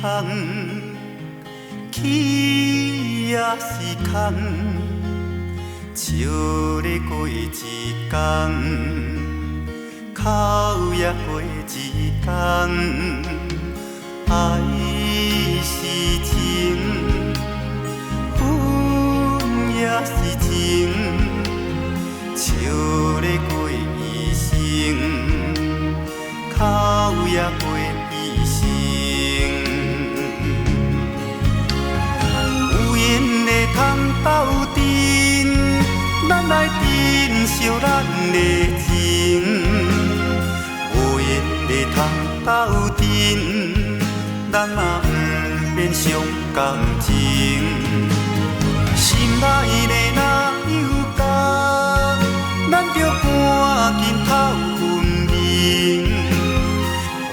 空，去也是空，笑咧过一天，哭也过一天。爱是情，恨也是情，笑咧过一生，哭也过一生。有缘的通斗阵，咱来珍惜咱的情；无缘的通斗阵，咱嘛不免伤感情。心爱的若有假，咱着赶紧透分明，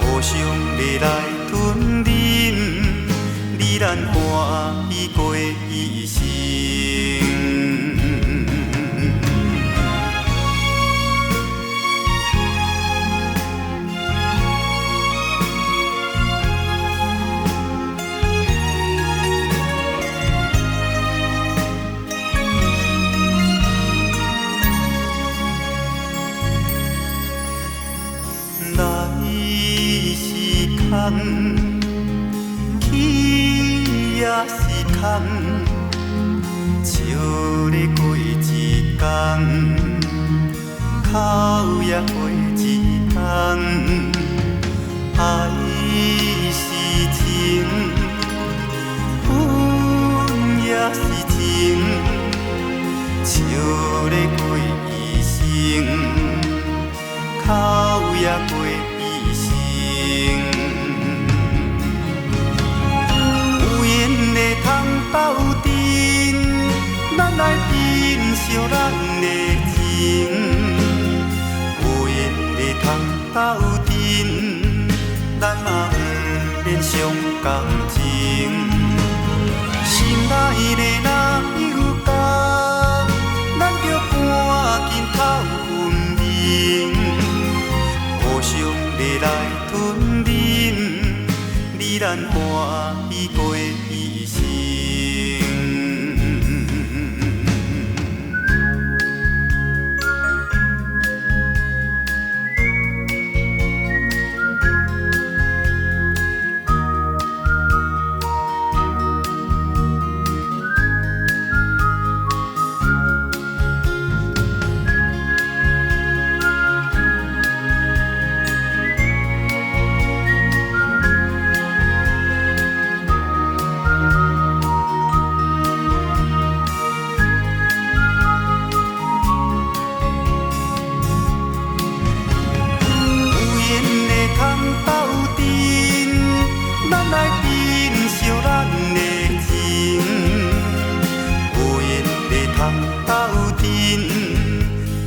互相的来吞忍，你咱欢喜过一生。空，去也是空，笑咧过一天，哭也过一天。爱是情，恨也是情，笑咧过一生，哭也过一生。通斗阵，咱来珍惜咱的情；有缘的通斗阵，咱嘛不免伤感情。心爱的若有假，咱着赶紧透分明，互相的来吞忍，你咱欢喜过一生。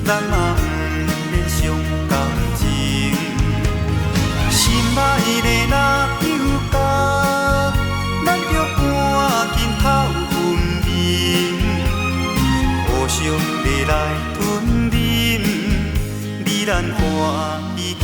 咱嘛不免伤感情，心爱的若有假，咱着赶紧透分明，互相的来吞忍，你咱欢喜过。